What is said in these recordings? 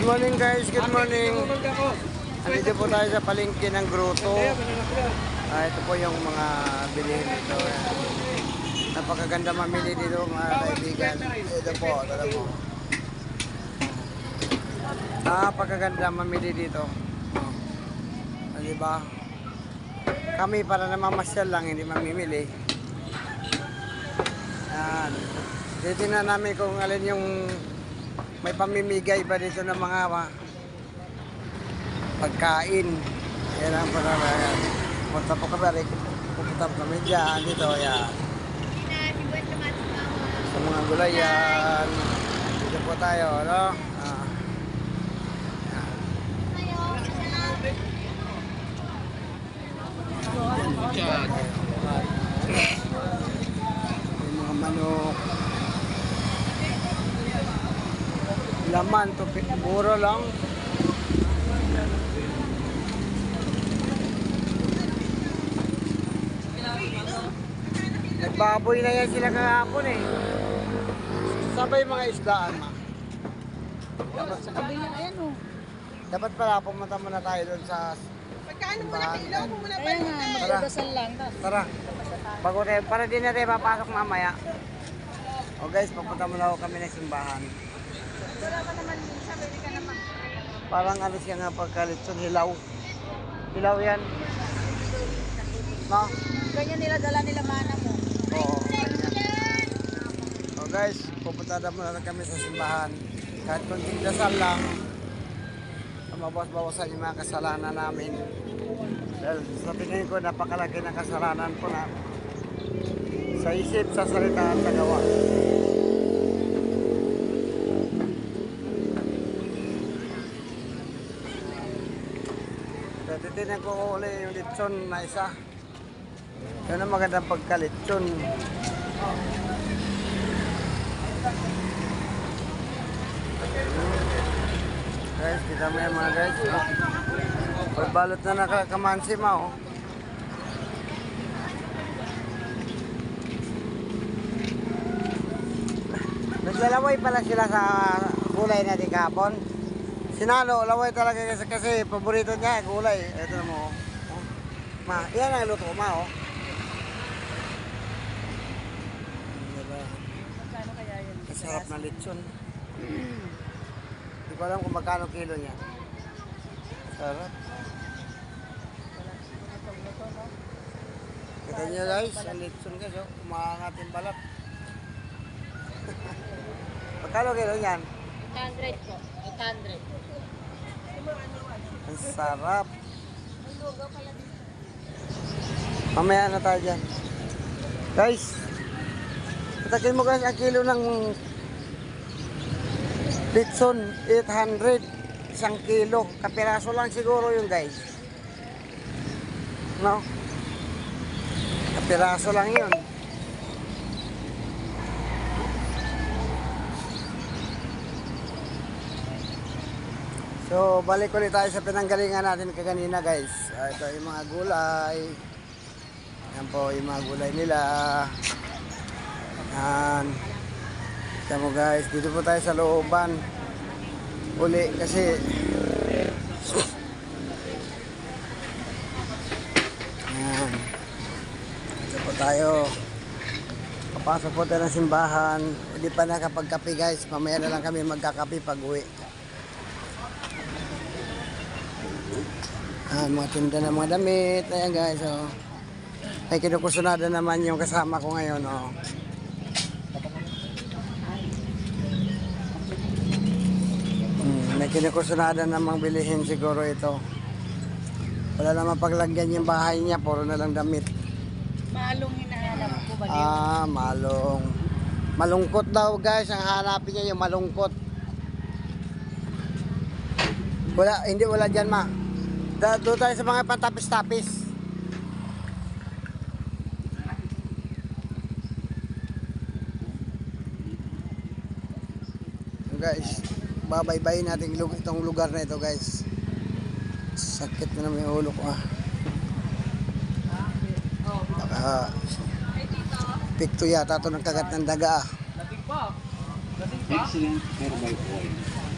morning guys, good morning. Andito po tayo sa palengke ng Grotto. Ito po yung mga bilihin dito. Napakaganda mamili dito mga kaibigan. Ito po, tala mo. Napakaganda mamili dito. Diba? Kami para namamasyal lang, hindi mamimili. Yan. Titignan namin kung alin yung may pamimigay ba dito ng mga pagkain. Yan ang panalayan. Punta po kami dyan dito. Yan. Sa mga gulayan. Dito po tayo, no? Yung mga manok. Laman to, mura lang. Nagbaboy na yan sila kahapon eh. Sabay mga isdaan ma. Sa kabila, ayan o. Dapat pala pumunta muna tayo doon sa Pagkaano muna kilo, muna pa Ayan nga, magdadasal lang. Tara. Bago tayo, para din na tayo papasok mamaya. O guys, papunta muna ako kami ng simbahan. wala pa naman minsan, pwede ka naman. Parang ano siya nga pagkalitson, hilaw. Hilaw yan. No? Ganyan nila, dala nila mana mo. Oo. Ganyan. O guys, pupunta na muna kami sa simbahan. Kahit konting dasal lang, mabawas-bawasan yung mga kasalanan namin. Dahil sa tingin ko, napakalaki ng kasalanan ko na sa isip, sa salita at sa gawa. Kaya titinan ko uli yung litson na isa. Yun ang magandang pagka-litson. Guys, kita mo yan mga guys. Pagbalot na nakakamansi ma oh. Naglalaway pala sila sa gulay natin kahapon. Sinalo, laway talaga kasi paborito niya gulay. Ito na mo oh. Ma, yan ang luto ma oh. Magkano kaya yun? Masarap na lechon. Hindi ko alam kung magkano kilo niya. Sarap. Kita niyo guys, ang lechon guys, oh, umaangat yung balat. Magkano kilo niyan? 800 po. 800. Ang sarap. Mamaya na tayo dyan. Guys, patakin mo guys ang kilo ng lechon, 800. Isang kilo. Kapiraso lang siguro yun guys. No? Kapiraso lang yun. So, balik ulit tayo sa pinanggalingan natin kaganina guys. Ito yung mga gulay. Yan po yung mga gulay nila. Yan. Kita mo guys, dito po tayo sa looban. Uli kasi yan. Dito po tayo. Papasok po tayo ng simbahan. Hindi pa nakapagkape guys. Mamaya na lang kami magkakape pag uwi. Mga tinda ng mga damit. Ayan guys, oh. Ay kinukusunada naman yung kasama ko ngayon, oh. May kinukusunada namang bilihin siguro ito. Wala naman paglagyan yung bahay niya, puro na lang damit. Malong hinahanap ko ba yun? Malong. Malungkot daw guys, ang hanapin niya yung malungkot. Wala, hindi wala dyan ma. Doon tayo sa mga pantapis-tapis. Guys, babaybayin natin itong lugar na ito guys. Sakit na naman yung ulo ko ah. Baka pikto yata ito ng kagat ng daga ah. Excellent herbal oil.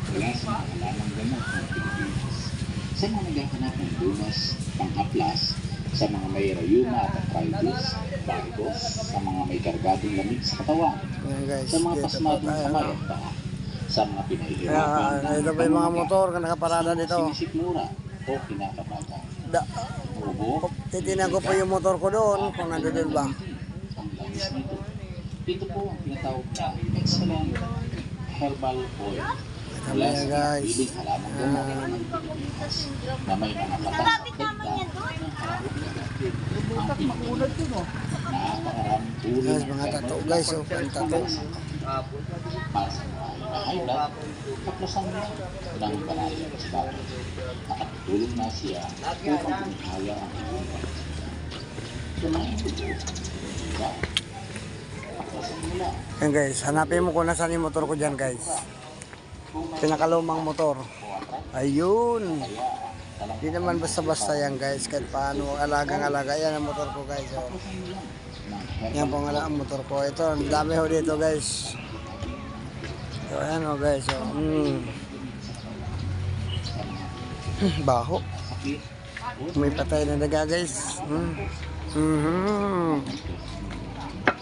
mula sa mga halamang gamot ng Pilipinas. Sa mga naghahanap ng lunas, pang-haplas, sa mga may rayuma at arthritis, varicose, sa mga may kargadong lamig sa katawan, Ayan guys, sa mga dito po pasmadong tayo. kamay at paa, sa mga pinahihirapan, Ayan, ito pa yung mga motor na nakaparada dito. sinisikmura o kinakabagan. Ubo, Titinan ko po yung motor ko doon, kung nandun ba. ang langis nito. Ito po ang tinatawag na excellent herbal oil. Tama yan guys. Piling halamang gamot ng Pilipinas na may mga patas at dagdag ng harap na bakit ang Pilipinas. Napakaraming uri Guys, ng mga herbal tato guys, oh, na tato. para sa mga high blood, kaplasan niya ng banaya at bato. Nakatulong na siya upang tumihaya ang inyong kumain ko po. Diba? Kaplasan nila. Ayan guys, hanapin mo kung nasaan yung motor ko dyan guys. Pinakalumang motor. Ayun. Hindi naman basta-basta yan guys. Kahit paano alagang-alaga. Yan ang motor ko guys. Oh. Yan po nga ang motor ko. Ito, ang dami ho dito guys. So, ayan o guys. Oh. Baho. May patay na daga guys.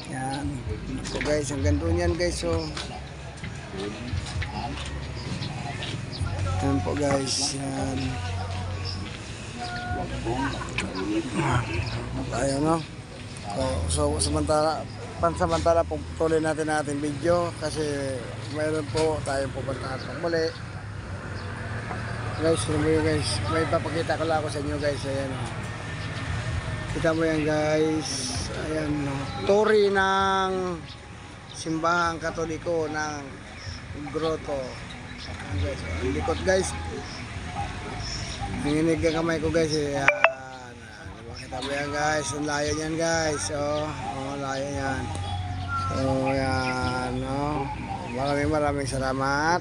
Yan. Ito guys, ang ganda niyan guys. Oh. Yan po guys. Yan. Tayo no. So pansamantala puputulin natin ang ating video kasi mayroon po tayong pupuntahan pang muli. Guys, ano mo yun guys? May papakita ko lang ako sa inyo guys. Ayan o. Kita mo yan guys. Ayan o. Turi ng simbahang katoliko ng grotto. Ayan guys. Ang likod guys. Nanginig ang kamay ko guys. Ayan. Kita mo yan guys. Ang layo yan guys. Oh, layo yan. So, yan. Oh. Maraming salamat.